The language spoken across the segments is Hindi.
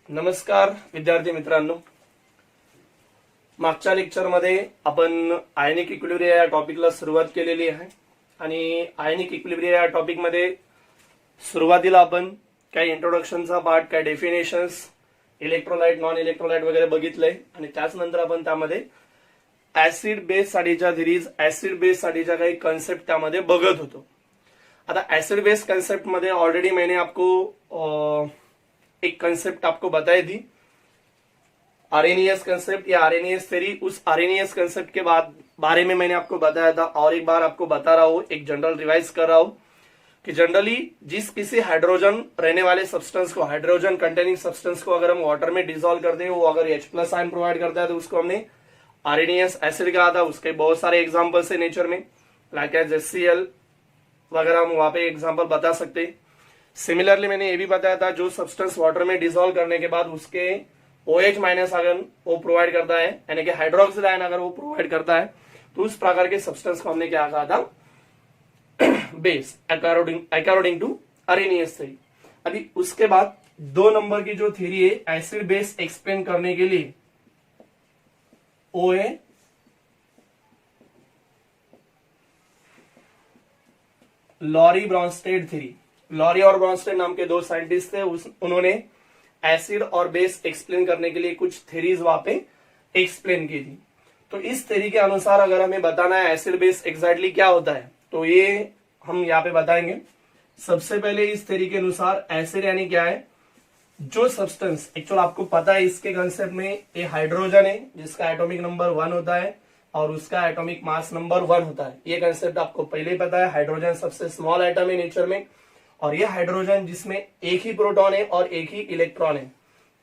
नमस्कार विद्यार्थी मित्रांनो, मागच्या लेक्चरमध्ये आपण आयनिक इक्विलिब्रिया या टॉपिकला सुरुवात केलेली आहे आणि आयनिक इक्विलिब्रिया या टॉपिकमध्ये सुरुवातीला आपण काही इंट्रोडक्शनचा पार्ट, काही डेफिनेशन्स, इलेक्ट्रोलाइट, नॉन इलेक्ट्रोलाइट वगैरे बघितलंय आणि त्याच नंतर आपण त्यामध्ये ऍसिड बेस साठीच्या थिरीज, ऍसिड बेस साठीच्या काही कन्सेप्ट त्यामध्ये बघत होतो। आता एसिड बेस कंसेप्ट में ऑलरेडी मैंने आपको एक कंसेप्ट आपको बताई थी, आरएनएस कंसेप्ट या आरएनएस थ्योरी। उस आरएनएस कंसेप्ट के बारे में मैंने आपको बताया था और एक बार आपको बता रहा हूं, एक जनरल रिवाइज कर रहा हूं कि जनरली जिस किसी हाइड्रोजन रहने वाले सब्सटेंस को, हाइड्रोजन कंटेनिंग सब्सटेंस को अगर हम वाटर में डिसॉल्व करते हैं, वो अगर H+ आयन प्रोवाइड करता है तो उसको हमने आरएनएस एसिड कहा था। उसके बहुत सारे एग्जाम्पल्स है नेचर में, लाइक एज HCl वगैरह, हम वहां पे एग्जांपल बता सकते हैं। सिमिलरली मैंने ये भी बताया था, जो सब्सटेंस वाटर में डिसॉल्व करने के बाद उसके OH- अगर वो प्रोवाइड करता है, यानी कि हाइड्रोक्सिल आयन अगर वो प्रोवाइड करता है, तो उस प्रकार के सब्सटेंस को हमने क्या कहा था, base, according to Arrhenius theory. अभी उसके बाद 2 नंबर की जो थ्योरी है एसिड बेस एक्सप्लेन करने के लिए, OA Lowry Bronsted theory. Lowry और ब्रॉन्स्टेड नाम के 2 साइंटिस्ट थे, उन्होंने एसिड और बेस एक्सप्लेन करने के लिए कुछ थ्योरीज वहां पे एक्सप्लेन की थी। तो इस थ्योरी के अनुसार अगर हमें बताना है एसिड बेस एग्जैक्टली क्या होता है, तो ये हम यहाँ पे बताएंगे। सबसे पहले इस थ्योरी के अनुसार एसिड यानी क्या है, जो सब्सटेंस, एक्चुअल आपको पता है इसके कंसेप्ट में, ये हाइड्रोजन है जिसका एटॉमिक नंबर 1 होता है और उसका एटॉमिक मास नंबर 1 होता है। ये कंसेप्ट आपको पहले ही पता है। हाइड्रोजन सबसे स्मॉल एटम है नेचर में, और ये हाइड्रोजन जिसमें एक ही प्रोटॉन है और एक ही इलेक्ट्रॉन है,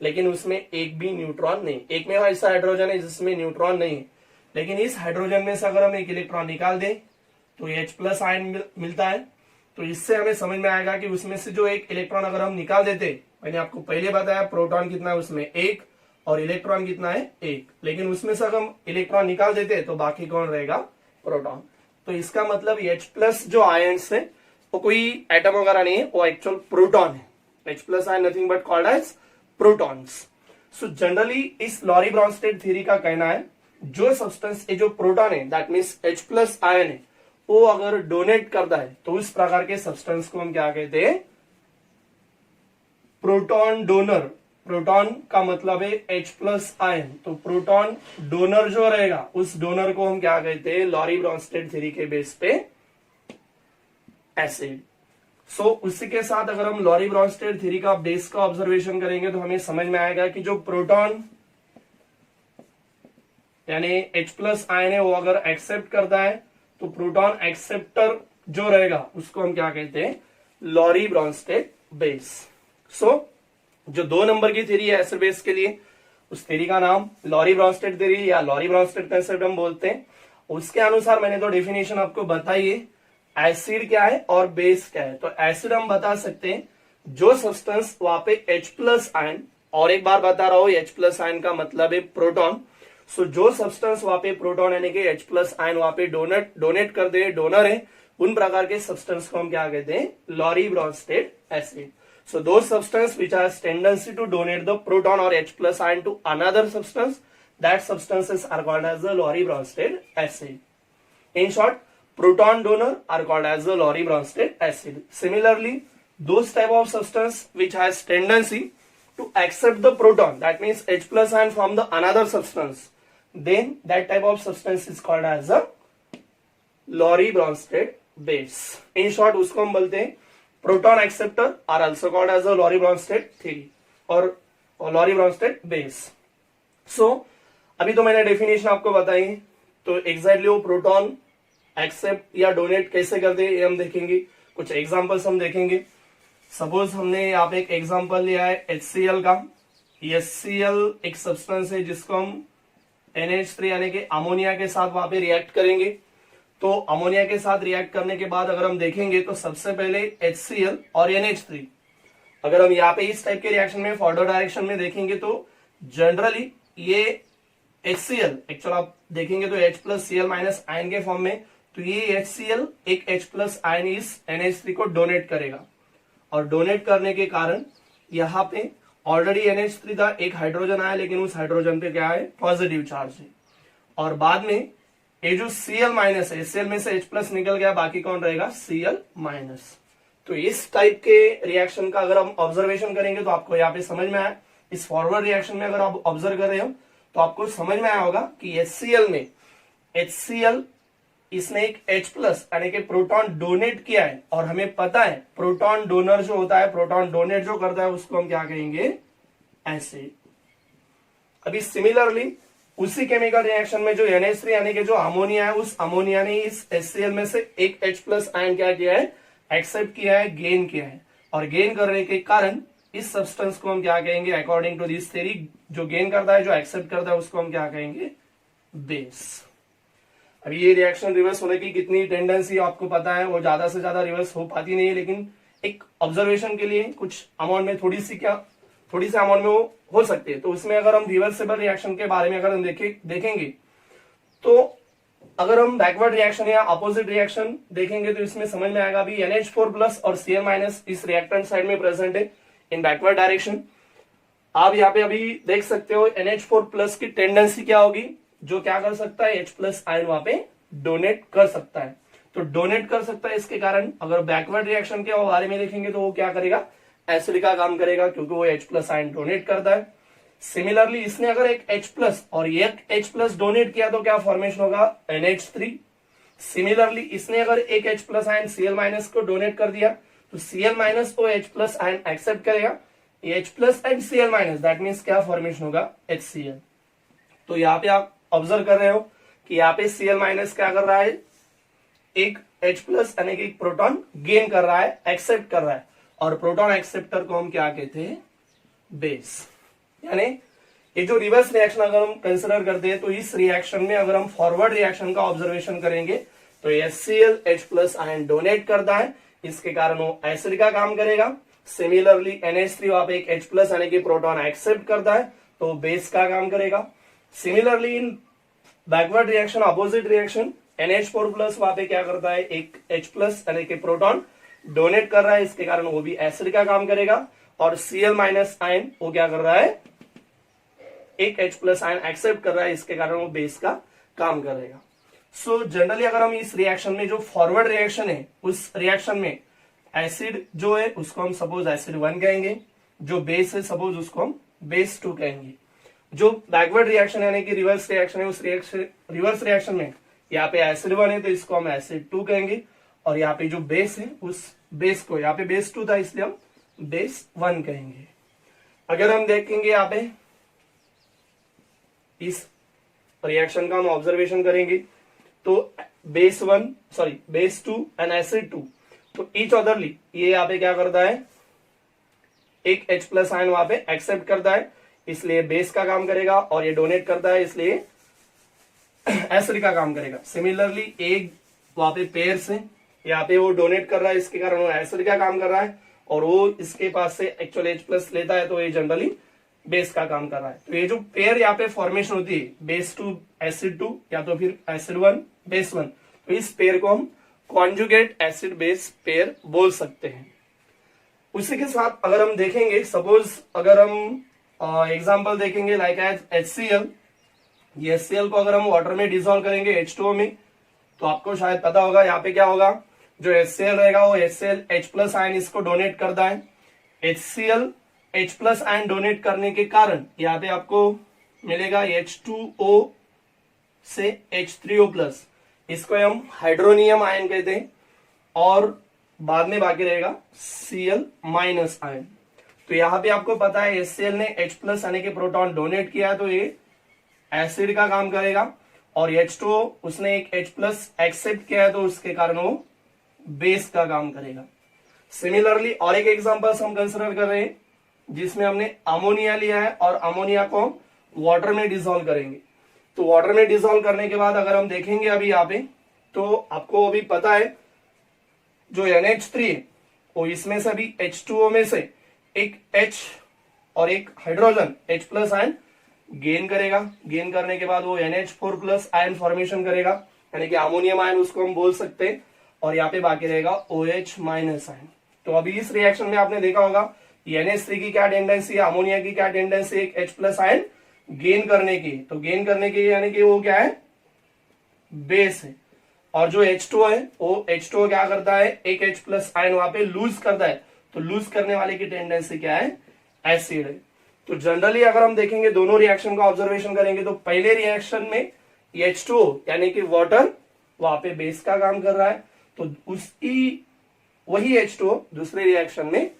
लेकिन उसमें एक भी न्यूट्रॉन नहीं। एक में ऐसा हाइड्रोजन है जिसमें न्यूट्रॉन नहीं है, लेकिन इस हाइड्रोजन में से अगर हम एक इलेक्ट्रॉन निकाल दें तो H+ आयन मिलता है। तो इससे हमें समझ में आएगा कि उसमें से जो एक इलेक्ट्रॉन अगर हम निकाल देते, मैंने आपको पहले बताया प्रोटॉन कितना है उसमें 1 और इलेक्ट्रॉन कितना है 1, लेकिन उसमें से अगर हम इलेक्ट्रॉन निकाल देते तो बाकी कौन रहेगा, प्रोटॉन। तो इसका मतलब H+ जो आयन्स है वो कोई एटम वगैरह नहीं है, वो एक्चुअल प्रोटॉन है। H+ ion nothing but called as protons. So generally इस लॉरी ब्रॉन्स्टेड थ्योरी का कहना है, जो सब्सटेंस जो प्रोटॉन है, दैट मीन्स H+ आयन है, वो अगर डोनेट करता है तो उस प्रकार के सब्सटेंस को हम क्या कहते हैं, प्रोटॉन डोनर। प्रोटॉन का मतलब है H+ आयन, तो प्रोटॉन डोनर जो रहेगा उस डोनर को हम क्या कहते हैं, लॉरी ब्रॉन्स्टेड थ्योरी के बेस पे एसिड। सो उसी के साथ अगर हम लॉरी ब्रॉन्स्टेड थ्योरी का बेस का ऑब्जर्वेशन करेंगे तो हमें समझ में आएगा कि जो प्रोटॉन यानी H+ आयन है वो अगर एक्सेप्ट करता है तो प्रोटॉन एक्सेप्टर जो रहेगा उसको हम क्या कहते हैं, लॉरी ब्रॉन्स्टेड बेस। सो जो 2 नंबर की थ्योरी है एसिड बेस के लिए, उस थ्योरी का नाम लॉरी ब्रॉन्स्टेड थ्योरी या लॉरी ब्रॉन्स्टेड कंसेप्ट हम बोलते हैं। उसके अनुसार मैंने तो डेफिनेशन आपको बताई है, एसिड क्या है और बेस क्या है। तो एसिड हम बता सकते हैं जो सब्सटेंस वहां पे H+ आयन, और एक बार बता रहा हूं H+ आयन का मतलब है प्रोटॉन। सो जो सब्सटेंस वहां पे प्रोटॉन यानी कि H+ आयन वहां पे डोनेट कर दे, डोनर है, उन प्रकार के सब्सटेंस को हम क्या कहते हैं, Lowry Bronsted acid. So those substance which has tendency to donate the proton or H+ ion to another substance, that substances are called as the Lorry Bronsted acid. In short, proton donor are called as the Lorry Bronsted acid. Similarly, those type of substance which has tendency to accept the proton, that means H+ ion from the another substance, then that type of substance is called as a Lorry Bronsted base. In short, उसको हम बोलते हैं proton acceptor, are also called as a Lowry Bronsted theory और लॉरी ब्रॉन्स्टेड बेस। सो अभी तो मैंने डेफिनेशन आपको बताई, तो एग्जैक्टली वो प्रोटॉन एक्सेप्ट या डोनेट कैसे करते हैं ये हम देखेंगे, कुछ एग्जांपल्स हम देखेंगे। सपोज हमने यहाँ पे एक एग्जांपल लिया है HCl का। HCl एक सब्सटेंस है जिसको हम NH3 यानी कि अमोनिया के साथ वहां पे रिएक्ट करेंगे। तो अमोनिया के साथ रिएक्ट करने के बाद अगर हम देखेंगे तो सबसे पहले HCl और NH3, अगर हम यहाँ पे इस टाइप के रिएक्शन में फॉरवर्ड डायरेक्शन में देखेंगे तो जनरली ये HCl, एक्चुअल आप देखेंगे तो H+Cl- आयन के फॉर्म में, तो ये HCl एक H+ आयन इस NH3 को डोनेट करेगा, और डोनेट करने के कारण यहाँ पे ऑलरेडी NH3 था, एक हाइड्रोजन आया, लेकिन उस हाइड्रोजन पे क्या है, पॉजिटिव चार्ज है। और बाद में ये जो Cl माइनस है, Cl में से H प्लस निकल गया, बाकी कौन रहेगा, Cl माइनस। तो इस टाइप के रिएक्शन का अगर हम ऑब्जर्वेशन करेंगे तो आपको यहाँ पे समझ में आया। इस फॉरवर्ड रिएक्शन में अगर आप ऑब्जर्व कर रहे हो तो आपको समझ में आया होगा कि HCl में HCl इसने एक H प्लस यानी कि प्रोटॉन डोनेट किया है, और हमें पता है प्रोटॉन डोनर जो होता है, प्रोटॉन डोनेट जो करता है उसको हम क्या कहेंगे, एसिड। अभी सिमिलरली उसी केमिकल रिएक्शन में जो NH3 यानी कि जो अमोनिया है, उस अमोनिया ने इस HCl में से एक H प्लस आयन क्या किया है, एक्सेप्ट किया है, गेन किया है। और गेन करने के कारण इस सब्सटेंस को हम क्या कहेंगे, अकॉर्डिंग टू दिस थ्योरी, जो गेन करता है, जो एक्सेप्ट करता है, उसको हम क्या कहेंगे, बेस। अभी ये रिएक्शन रिवर्स होने की कितनी टेंडेंसी आपको पता है, वो ज्यादा से ज्यादा रिवर्स हो पाती नहीं है, लेकिन एक ऑब्जर्वेशन के लिए कुछ अमाउंट में थोड़ी सी अमाउंट में वो हो सकती है। तो उसमें अगर हम रिवर्सेबल रिएक्शन के बारे में अगर हम देखेंगे तो अगर हम बैकवर्ड रिएक्शन या अपोजिट रिएक्शन देखेंगे तो इसमें समझ में आएगा। अभी NH4 प्लस और Cl माइनस इस रिएक्टेंट साइड में प्रेजेंट है इन बैकवर्ड डायरेक्शन। आप यहाँ पे अभी देख सकते हो NH4 प्लस की टेंडेंसी क्या होगी, जो क्या कर सकता है, H प्लस आयन वहां पे डोनेट कर सकता है। तो डोनेट कर सकता है, इसके कारण अगर बैकवर्ड रिएक्शन के बारे में देखेंगे तो वो क्या करेगा, एसिड का काम करेगा, क्योंकि वो H प्लस आयन डोनेट करता है। सिमिलरली इसने अगर एक H प्लस और एक H प्लस डोनेट किया तो क्या फॉर्मेशन होगा, NH3। सिमिलरली इसने अगर एक H plus ion Cl minus को डोनेट कर दिया तो Cl माइनस को H प्लस आयन एक्सेप्ट करेगा, H plus and Cl minus, that means क्या फॉर्मेशन होगा, HCl। तो यहाँ पे आप ऑब्जर्व कर रहे हो कि यहाँ पे Cl माइनस क्या कर रहा है, एक H प्लस यानी कि प्रोटॉन गेन कर रहा है, एक्सेप्ट कर रहा है, और प्रोटॉन एक्सेप्टर को हम क्या कहते हैं, बेस। यानी ये जो रिवर्स रिएक्शन अगर हम कंसिडर करते हैं तो इस रिएक्शन में अगर हम फॉरवर्ड रिएक्शन का ऑब्जर्वेशन करेंगे तो HCl H plus ion donate करता है, इसके कारण वो एसिड का काम करेगा। सिमिलरली NH3 वहां पे एक H प्लस यानी कि प्रोटॉन एक्सेप्ट करता है तो बेस का काम करेगा। Similarly in backward reaction opposite reaction NH4 plus वहां पे क्या करता है, एक H प्लस यानी कि प्रोटॉन डोनेट कर रहा है, इसके कारण वो भी एसिड का काम करेगा। और Cl माइनस आयन वो क्या कर रहा है, एक H प्लस आयन एक्सेप्ट कर रहा है, इसके कारण वो बेस का काम करेगा। सो जनरली अगर हम इस रिएक्शन में जो फॉरवर्ड रिएक्शन है उस रिएक्शन में एसिड जो है उसको हम सपोज एसिड 1 कहेंगे, जो बेस है सपोज उसको हम बेस 2 कहेंगे। जो बैकवर्ड रिएक्शन यानी कि रिवर्स रिएक्शन है, उस रिवर्स रिएक्शन में यहाँ पे एसिड 1 है तो इसको हम एसिड 2 कहेंगे, और यहाँ पे जो बेस है उस बेस को, यहाँ पे बेस 2 था इसलिए हम बेस 1 कहेंगे। अगर हम देखेंगे यहाँ पे इस रिएक्शन का हम ऑब्जर्वेशन करेंगे तो बेस 2 एंड एसिड 2, तो ईच अदरली ये यहाँ पे क्या करता है, एक H प्लस आयन वहां पे एक्सेप्ट करता है, इसलिए बेस का काम करेगा, और ये डोनेट करता है इसलिए एसिड का काम करेगा। सिमिलरली एक वहां पे पेयर से यहाँ पे वो डोनेट कर रहा है, इसके कारण वो एसिड का काम कर रहा है, और वो इसके पास से एक्चुअल H प्लस लेता है तो ये जनरली बेस का काम कर रहा है। तो ये जो पेयर यहाँ पे फॉर्मेशन होती है बेस 2 एसिड 2 या तो फिर एसिड 1 बेस 1, तो इस पेयर को हम कॉन्जुगेट एसिड बेस पेयर बोल सकते हैं। उसी के साथ अगर हम देखेंगे, सपोज अगर हम एग्जांपल देखेंगे लाइक एज HCl, ये HCl को अगर हम वाटर में डिसॉल्व करेंगे H2O में, तो आपको शायद पता होगा यहाँ पे क्या होगा, जो HCl रहेगा वो HCl H प्लस आयन इसको डोनेट करता है। HCl H plus ion donate करने के कारण यहाँ पे आपको मिलेगा H2O से H3O प्लस, इसको हम हाइड्रोनियम आयन कहते हैं, और बाद में बाकी रहेगा Cl माइनस आयन। तो यहाँ पे आपको पता है HCl ने H प्लस यानी कि प्रोटॉन डोनेट किया है तो ये एसिड का काम करेगा, और H2O उसने एक H प्लस एक्सेप्ट किया है तो उसके कारण वो बेस का काम करेगा। सिमिलरली और एक एग्जांपल्स हम कंसिडर कर रहे हैं जिसमें हमने अमोनिया लिया है, और अमोनिया को हम वाटर में डिसॉल्व करेंगे। तो वाटर में डिसॉल्व करने के बाद अगर हम देखेंगे अभी यहाँ पे, तो आपको अभी पता है जो NH3 है वो इसमें से अभी H2O में से एक H और एक hydrogen H plus ion gain करेगा। गेन करने के बाद वो NH4 प्लस आयन फॉर्मेशन करेगा, यानी कि अमोनियम आयन उसको हम बोल सकते हैं, और यहाँ पे बाकी रहेगा OH माइनस आयन। तो अभी इस रिएक्शन में आपने देखा होगा NH3 की क्या टेंडेंसी है, अमोनिया की क्या टेंडेंसी है, एक H प्लस आयन गेन करने की। तो गेन करने की यानी कि वो क्या है, बेस है। और जो H2 है वो H2 क्या करता है, एक H प्लस आयन वहां पे लूज करता है। तो लूज करने वाले की टेंडेंसी क्या है, एसिड है। तो जनरली अगर हम देखेंगे दोनों रिएक्शन का ऑब्जर्वेशन करेंगे तो पहले रिएक्शन में H2O यानी कि वाटर वहां पे बेस का काम कर रहा है, तो उसकी वही H2O दूसरे रिएक्शन में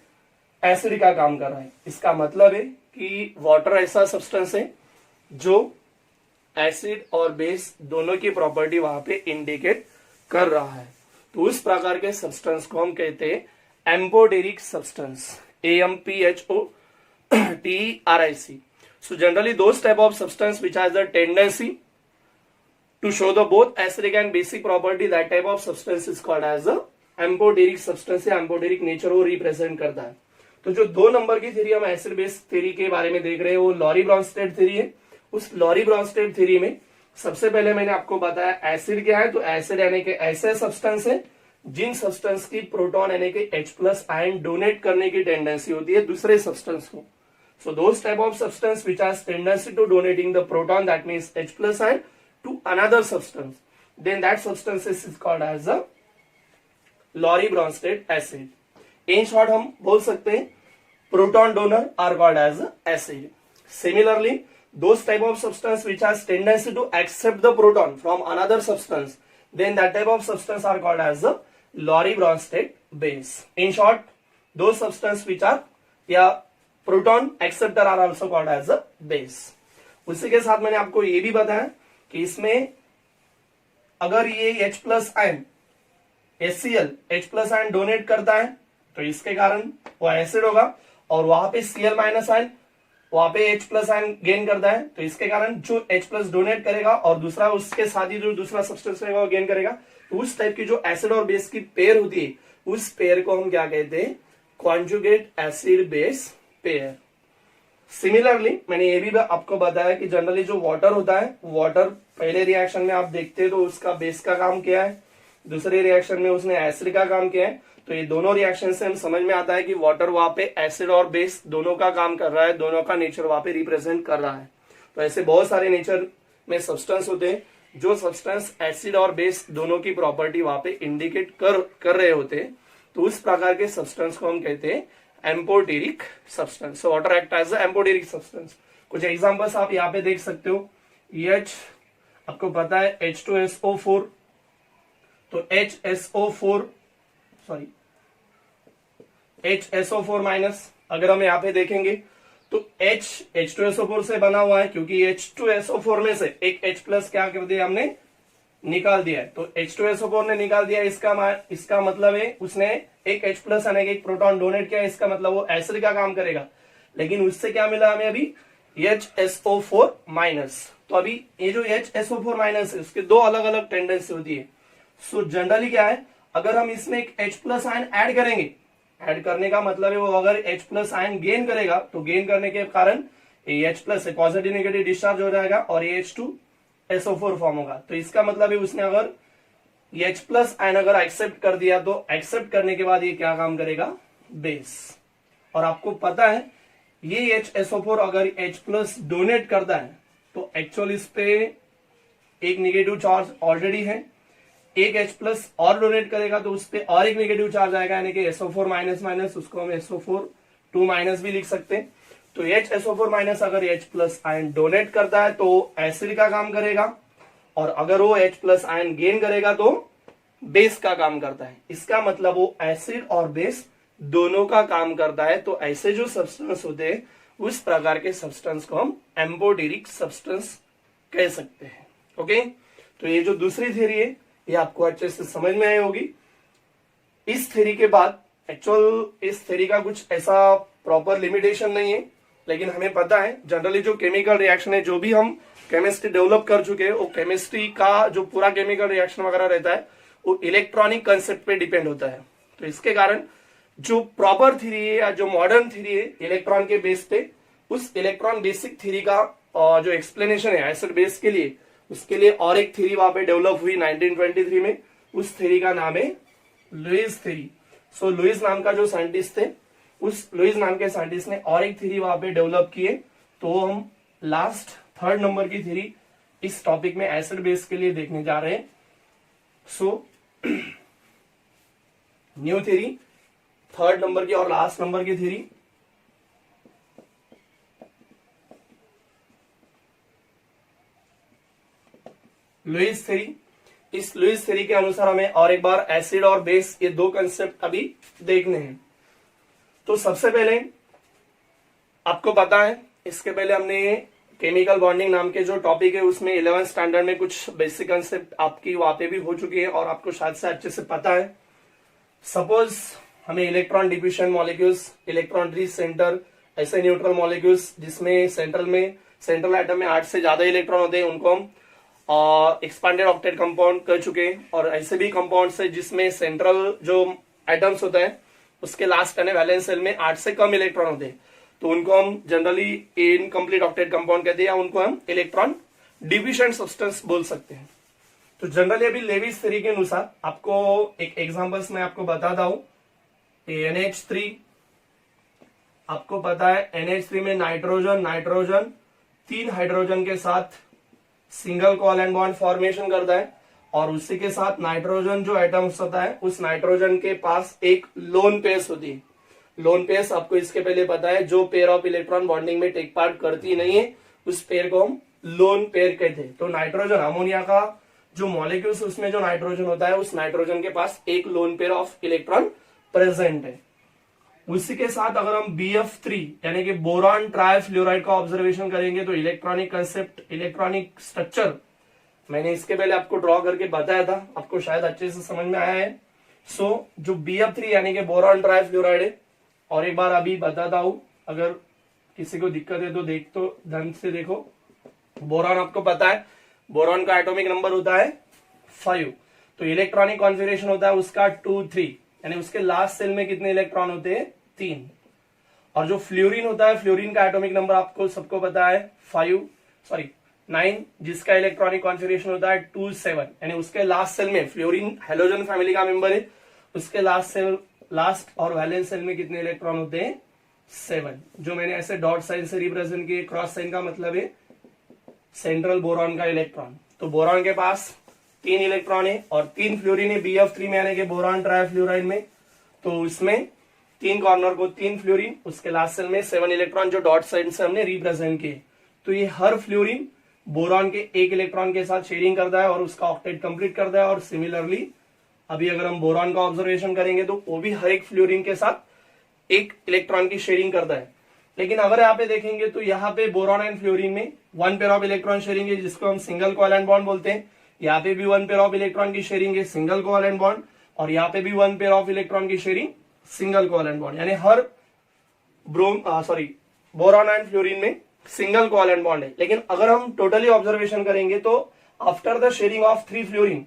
एसिड का काम कर रहा है। इसका मतलब है कि वाटर ऐसा सब्सटेंस है जो एसिड और बेस दोनों की प्रॉपर्टी वहां पे इंडिकेट कर रहा है। तो उस प्रकार के सब्सटेंस को हम कहते हैं amphoteric substance, AMPHOTERIC। So generally those type of substance which has the tendency to show the both acidic and basic property, that type of substance is called as a amphoteric substance या एम्पोटेरिक नेचर वो रिप्रेजेंट करता है। तो जो 2 नंबर की थ्योरी हम एसिड बेस थ्योरी के बारे में देख रहे हैं वो लॉरी ब्रॉन्स्टेड थ्योरी है। उस लॉरी ब्रॉन्स्टेड थ्योरी में सबसे पहले मैंने आपको बताया एसिड क्या है। तो एसिड यानी कि ऐसे सब्सटेंस है जिन सब्सटेंस की प्रोटॉन यानी कि H प्लस आयन डोनेट करने की टेंडेंसी होती है दूसरे सब्सटेंस को। So those type of substance which has tendency to donating the proton that means H plus ion to another substance, then that substance is called as a Lowry Bronsted acid. In short हम बोल सकते हैं proton donor are called as acid. Similarly those type of substance which has tendency to accept the proton from another substance, then that type of substance are called as the Lowry Bronsted base. In short, those substance which are proton acceptor are also called as the base. उसी के साथ मैंने आपको ये भी बताया कि इसमें अगर ये H plus ion HCl H plus ion donate करता है तो इसके कारण वो एसिड होगा, और वहां पे Cl माइनस आयन वहां पे H प्लस आयन गेन करता है तो इसके कारण जो H प्लस डोनेट करेगा और दूसरा उसके साथ ही जो दूसरा सब्सटेंस रहेगा वो गेन करेगा। तो उस टाइप की जो एसिड और बेस की पेयर होती है उस पेयर को हम क्या कहते हैं, conjugate acid base pair. Similarly मैंने ये भी आपको बताया कि जनरली जो वाटर होता है, वाटर पहले रिएक्शन में आप देखते हैं तो उसका बेस का काम किया है, दूसरे रिएक्शन में उसने एसिड का काम किया है। तो ये दोनों रिएक्शन से हम समझ में आता है कि वाटर वहां पे एसिड और बेस दोनों का काम कर रहा है, दोनों का नेचर वहां पे रिप्रेजेंट कर रहा है। तो ऐसे बहुत सारे नेचर में सब्सटेंस होते हैं जो सब्सटेंस एसिड और बेस दोनों की प्रॉपर्टी वहां पे इंडिकेट कर रहे होते हैं। तो उस प्रकार के सब्सटेंस को हम कहते हैं amphoteric substance. So water act as amphoteric substance. कुछ एग्जांपल्स आप यहाँ पे देख सकते हो। H आपको पता है H2SO4, तो HSO4 माइनस अगर हम यहाँ पे देखेंगे तो H2SO4 से बना हुआ है, क्योंकि H2SO4 में से एक H प्लस क्या कर दिया हमने, निकाल दिया है। तो H2SO4 ने निकाल दिया, इसका मतलब है उसने एक H प्लस यानी कि एक प्रोटॉन डोनेट किया, इसका मतलब वो एसिड का काम करेगा। लेकिन उससे क्या मिला हमें अभी, HSO4 माइनस। तो अभी ये जो HSO4 माइनस है उसके दो अलग अलग टेंडेंसी होती है। सो जनरली क्या है, अगर हम इसमें एक H प्लस आयन ऐड करेंगे, ऐड करने का मतलब है वो अगर H प्लस आयन गेन करेगा तो गेन करने के कारण ये H प्लस से पॉजिटिव नेगेटिव डिस्चार्ज हो जाएगा और ये H2SO4 फॉर्म होगा। तो इसका मतलब है उसने अगर H प्लस आयन अगर एक्सेप्ट कर दिया तो एक्सेप्ट करने के बाद ये क्या काम करेगा, बेस। और आपको पता है ये HSO4 अगर H प्लस डोनेट करता है तो एक्चुअल इस पे एक नेगेटिव चार्ज ऑलरेडी है, एक H प्लस और डोनेट करेगा तो उस पर और एक नेगेटिव चार्ज आएगा, यानी कि SO4 माइनस माइनस, उसको हम SO4 2 माइनस भी लिख सकते हैं। तो HSO4 माइनस अगर H प्लस आयन डोनेट करता है तो एसिड का काम करेगा, और अगर वो H प्लस आयन गेन करेगा तो बेस का काम करता है। इसका मतलब वो एसिड और बेस दोनों का काम करता है। तो ऐसे जो सब्सटेंस होते हैं उस प्रकार के सब्सटेंस को हम एम्पोटेरिक सब्सटेंस कह सकते हैं। ओके, तो ये जो दूसरी थ्योरी है ये आपको अच्छे से समझ में आई होगी। इस थ्योरी के बाद एक्चुअल इस थ्योरी का कुछ ऐसा प्रॉपर लिमिटेशन नहीं है, लेकिन हमें पता है जनरली जो केमिकल रिएक्शन है, जो भी हम केमिस्ट्री डेवलप कर चुके हैं, वो केमिस्ट्री का जो पूरा केमिकल रिएक्शन वगैरह रहता है वो इलेक्ट्रॉनिक कंसेप्ट पे डिपेंड होता है। तो इसके कारण जो प्रॉपर थ्योरी है या जो मॉडर्न थ्योरी है इलेक्ट्रॉन के बेस पे, उस इलेक्ट्रॉन बेसिक थ्योरी का जो एक्सप्लेनेशन है एसिड बेस के लिए, उसके लिए और एक थ्योरी वहां पे डेवलप हुई 1923 में। उस थ्योरी का नाम है लुईस थ्योरी। सो लुईस नाम का जो साइंटिस्ट थे उस लुईस नाम के साइंटिस्ट ने और एक थ्योरी वहां पे डेवलप किए। तो हम लास्ट 3rd नंबर की थ्योरी इस टॉपिक में एसिड बेस के लिए देखने जा रहे हैं। So new theory 3rd number की और लास्ट नंबर की थ्योरी, लुईस थ्योरी। इस लुईस थ्योरी के अनुसार हमें और एक बार एसिड और बेस ये दो कंसेप्ट अभी देखने हैं। तो सबसे पहले आपको पता है, इसके पहले हमने केमिकल बॉन्डिंग नाम के जो टॉपिक है उसमें 11th स्टैंडर्ड में कुछ बेसिक कंसेप्ट आपकी वहां पे भी हो चुकी है और आपको शायद से अच्छे से पता है। सपोज हमें electron diffusion molecules, electron rich centre, ऐसे न्यूट्रल मॉलिक्यूल्स जिसमें सेंट्रल एटम में 8 से ज्यादा इलेक्ट्रॉन होते हैं, उनको हम एक्सपांडेड ऑक्टेट कंपाउंड कर चुके हैं। और ऐसे भी कंपाउंड्स है जिसमें सेंट्रल जो एटम्स होता है उसके लास्ट यानी वैलेंस शेल में 8 से कम इलेक्ट्रॉन होते हैं, तो उनको हम जनरली इनकम्प्लीट ऑक्टेट कंपाउंड कहते हैं, या उनको हम इलेक्ट्रॉन डिफिशिएंट सब्सटेंस बोल सकते हैं। तो जनरली अभी लेविस थ्योरी के अनुसार आपको एक एग्जांपल्स मैं आपको बताता हूं। NH3, आपको पता है NH3 में नाइट्रोजन 3 हाइड्रोजन के साथ सिंगल कोवेलेंट बॉन्ड फॉर्मेशन करता है, और उसी के साथ नाइट्रोजन जो एटम्स होता है उस नाइट्रोजन के पास एक लोन पेयर्स होती है। लोन पेयर्स आपको इसके पहले पता है, जो पेयर ऑफ इलेक्ट्रॉन बॉन्डिंग में टेक पार्ट करती नहीं है उस पेयर को हम लोन पेयर कहते हैं। तो नाइट्रोजन अमोनिया का जो मॉलिक्यूल्स उसमें जो नाइट्रोजन होता है उस नाइट्रोजन के पास एक loan pair of electron present है। उसी के साथ अगर हम BF3 यानी कि बोरॉन ट्राइफ्लोराइड का ऑब्जर्वेशन करेंगे तो इलेक्ट्रॉनिक कंसेप्ट, इलेक्ट्रॉनिक स्ट्रक्चर मैंने इसके पहले आपको ड्रॉ करके बताया था, आपको शायद अच्छे से समझ में आया है। सो जो BF3 यानी कि बोरॉन ट्राइफ्लोराइड है, और एक बार अभी बताता हूं, अगर किसी को दिक्कत है तो ध्यान से देखो। बोरॉन आपको पता है, बोरॉन का एटॉमिक नंबर होता है 5, तो इलेक्ट्रॉनिक कॉन्फिगरेशन होता है उसका 2 3, यानी उसके लास्ट सेल में कितने इलेक्ट्रॉन होते हैं 3। और जो फ्लोरीन होता है, फ्लोरीन का एटॉमिक नंबर आपको सबको पता है 9, जिसका इलेक्ट्रॉनिक कॉन्फिगरेशन होता है 2 7, यानी उसके लास्ट सेल में, फ्लोरीन हेलोजन फैमिली का मेंबर है, उसके लास्ट और वैलेंस सेल में कितने इलेक्ट्रॉन होते हैं 7, जो मैंने ऐसे डॉट साइन से रिप्रेजेंट किए। क्रॉस साइन का मतलब है सेंट्रल बोरॉन का इलेक्ट्रॉन। तो बोरॉन के पास 3 इलेक्ट्रॉन है और 3 फ्लोरीन है BF3 में यानी कि बोरॉन ट्राइफ्लोराइड में। तो इसमें 3 कॉर्नर को 3 फ्लोरीन, उसके लास्ट सेल में 7 इलेक्ट्रॉन जो डॉट साइड से हमने रिप्रेजेंट किए। तो ये हर फ्लोरीन बोरॉन के 1 इलेक्ट्रॉन के साथ शेयरिंग करता है और उसका ऑक्टेट कंप्लीट करता है। और सिमिलरली अभी अगर हम बोरॉन का ऑब्जर्वेशन करेंगे तो वो भी हर एक फ्लोरीन के साथ 1 इलेक्ट्रॉन की शेयरिंग करता है। लेकिन अगर यहाँ पे देखेंगे तो यहाँ पे बोरॉन एंड फ्लोरीन में 1 पेयर ऑफ इलेक्ट्रॉन शेयरिंग है जिसको हम सिंगल कोवेलेंट बॉन्ड बोलते हैं। यहाँ पे भी 1 पेयर ऑफ इलेक्ट्रॉन की शेयरिंग है, सिंगल कोवेलेंट बॉन्ड, और यहाँ पे भी 1 पेयर ऑफ इलेक्ट्रॉन की शेयरिंग, सिंगल कोवेलेंट बॉन्ड, यानी हर बोरॉन एंड फ्लोरीन में सिंगल कोवेलेंट बॉन्ड है। लेकिन अगर हम टोटली ऑब्जर्वेशन करेंगे तो after the sharing of 3 fluorine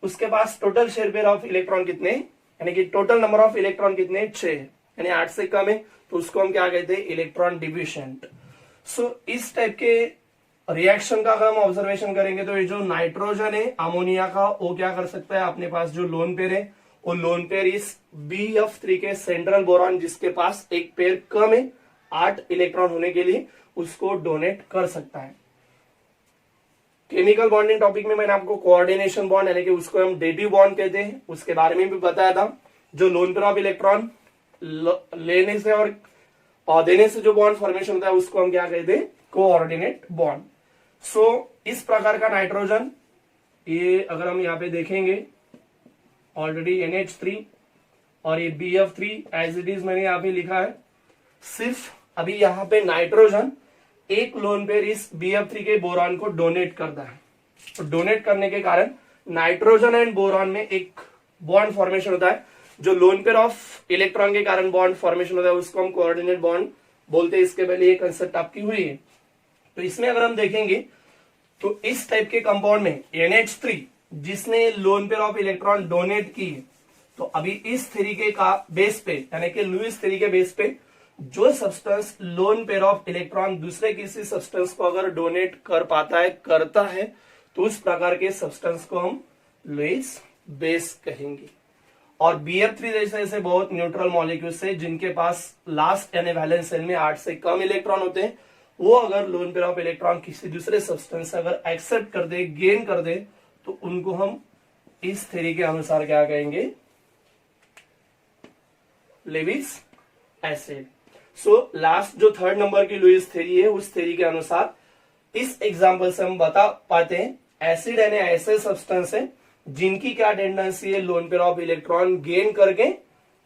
उसके पास total share pair of electron कितने, यानी कि टोटल नंबर ऑफ इलेक्ट्रॉन कितने 6, यानी 8 से कम है, तो उसको हम क्या कहते हैं इलेक्ट्रॉन डिफिशिएंट। सो इस टाइप के रिएक्शन का अगर हम ऑब्जर्वेशन करेंगे तो ये जो नाइट्रोजन है अमोनिया का, वो क्या कर सकता है, अपने पास जो लोन पेयर है वो लोन पेयर इस BF3 के सेंट्रल बोरॉन जिसके पास एक पेयर कम है 8 इलेक्ट्रॉन होने के लिए, उसको डोनेट कर सकता है। केमिकल बॉन्डिंग टॉपिक में मैंने आपको कोऑर्डिनेशन बॉन्ड यानी कि उसको हम डेटिव बॉन्ड कहते हैं उसके बारे में भी बताया था। जो लोन पेयर ऑफ इलेक्ट्रॉन लेने से और देने से जो बॉन्ड फॉर्मेशन होता है उसको हम क्या कहते हैं कोऑर्डिनेट बॉन्ड। सो इस प्रकार का नाइट्रोजन, ये अगर हम यहाँ पे देखेंगे ऑलरेडी NH3 और ये BF3 एज इट इज मैंने यहाँ पे लिखा है। सिर्फ अभी यहाँ पे नाइट्रोजन एक लोन पेयर इस BF3 के बोरॉन को डोनेट करता है। तो डोनेट करने के कारण नाइट्रोजन एंड बोरॉन में एक बॉन्ड फॉर्मेशन होता है। जो लोन पेयर ऑफ इलेक्ट्रॉन के कारण बॉन्ड फॉर्मेशन होता है उसको हम कोऑर्डिनेट बॉन्ड बोलते हैं। इसके पहले ये कंसेप्ट आपकी हुई है। तो इसमें अगर हम देखेंगे तो इस टाइप के कंपाउंड में NH3 जिसने loan pair of electron donate की, तो अभी इस थ्योरी के का बेस पे यानी कि लुईस थ्योरी के बेस पे जो substance loan pair of electron दूसरे किसी सब्सटेंस को अगर डोनेट कर पाता है, करता है, तो उस प्रकार के सब्सटेंस को हम लुईस बेस कहेंगे। और BF3 जैसे ऐसे बहुत न्यूट्रल मॉलिक्यूल्स है जिनके पास लास्ट यानी वैलेंस शेल में 8 से कम इलेक्ट्रॉन होते हैं, वो अगर लोन पेयर ऑफ इलेक्ट्रॉन किसी दूसरे सब्सटेंस से अगर एक्सेप्ट कर दे, गेन कर दे, तो उनको हम इस थ्योरी के अनुसार क्या कहेंगे, लेविस एसिड। सो लास्ट जो थर्ड नंबर की लुईस थ्योरी है, उस थ्योरी के अनुसार इस एग्जांपल से हम बता पाते हैं एसिड यानी ऐसे सब्सटेंस है जिनकी क्या टेंडेंसी है, loan pair of electron gain करके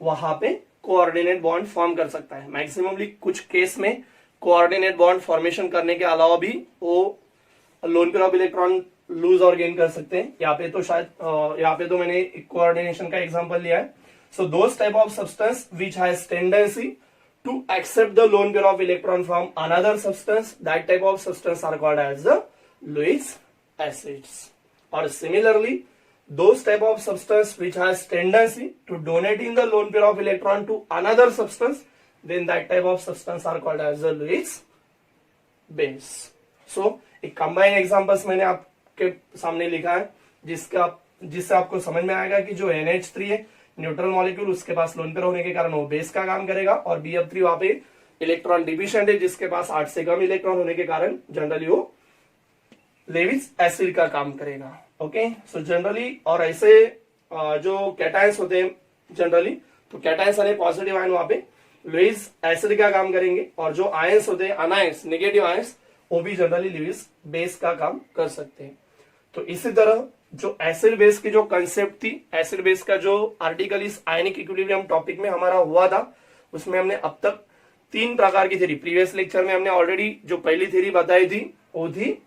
वहां पे कोऑर्डिनेट बॉन्ड फॉर्म कर सकता है। मैक्सिममली कुछ केस में कोऑर्डिनेट बॉन्ड फॉर्मेशन करने के अलावा भी वो loan pair of electron lose और गेन कर सकते हैं। यहाँ पे तो शायद यहाँ पे तो मैंने कोऑर्डिनेशन का एग्जांपल लिया है। So those type of substance which has tendency to accept the lone pair of electron from another substance, that type of substance are called as the Lewis acids. और similarly those type of substance which has tendency to donating the lone pair of electron to another substance, then that type of substance are called as the Lewis base. So एक combined examples मैंने आपके सामने लिखा है जिससे आपको समझ में आएगा कि जो NH3 है न्यूट्रल मॉलिक्यूल, उसके पास लोन पेयर होने के कारण वो बेस का काम करेगा, और BF3 वहां पे इलेक्ट्रॉन डिफिशिएंट है जिसके पास 8 से कम इलेक्ट्रॉन होने के कारण जनरली वो लेविस एसिड का काम करेगा। ओके, सो जनरली और ऐसे जो कैटायंस होते हैं जनरली, तो कैटायंस यानी पॉजिटिव आयन वहां पे लुईस एसिड का काम करेंगे, और जो आयंस होते हैं अनायंस नेगेटिव आयंस, वो भी जनरली लुईस बेस का काम कर सकते हैं। तो इसी तरह जो एसिड बेस की जो कंसेप्ट थी, एसिड बेस का जो आर्टिकल इस आयनिक इक्विलिब्रियम टॉपिक में हमारा हुआ था, उसमें हमने अब तक 3 प्रकार की थ्योरी, प्रीवियस लेक्चर में हमने ऑलरेडी जो पहली थ्योरी बताई थी वो थी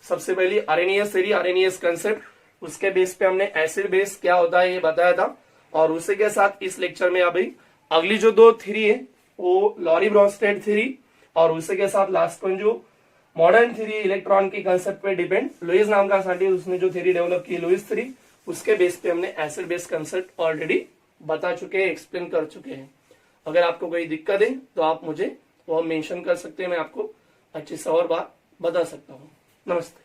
सबसे पहली आरएनएस थ्योरी, आरएनएस कंसेप्ट, उसके बेस पे हमने एसिड बेस क्या होता है ये बताया था। और उसी के साथ इस लेक्चर में अभी अगली जो 2 थ्योरी है वो लॉरी ब्रॉन्स्टेड थ्योरी, और उसी के साथ लास्ट वन जो मॉडर्न थ्योरी इलेक्ट्रॉन के कंसेप्ट पे डिपेंड, लुईस नाम का साइंटिस्ट उसने जो थ्योरी डेवलप की लुईस थ्योरी, उसके बेस पे हमने एसिड बेस कंसेप्ट ऑलरेडी बता चुके हैं, एक्सप्लेन कर चुके हैं। अगर आपको कोई दिक्कत है तो आप मुझे वो मेंशन कर सकते हैं, मैं आपको अच्छी से और बात बता सकता हूँ। नमस्ते।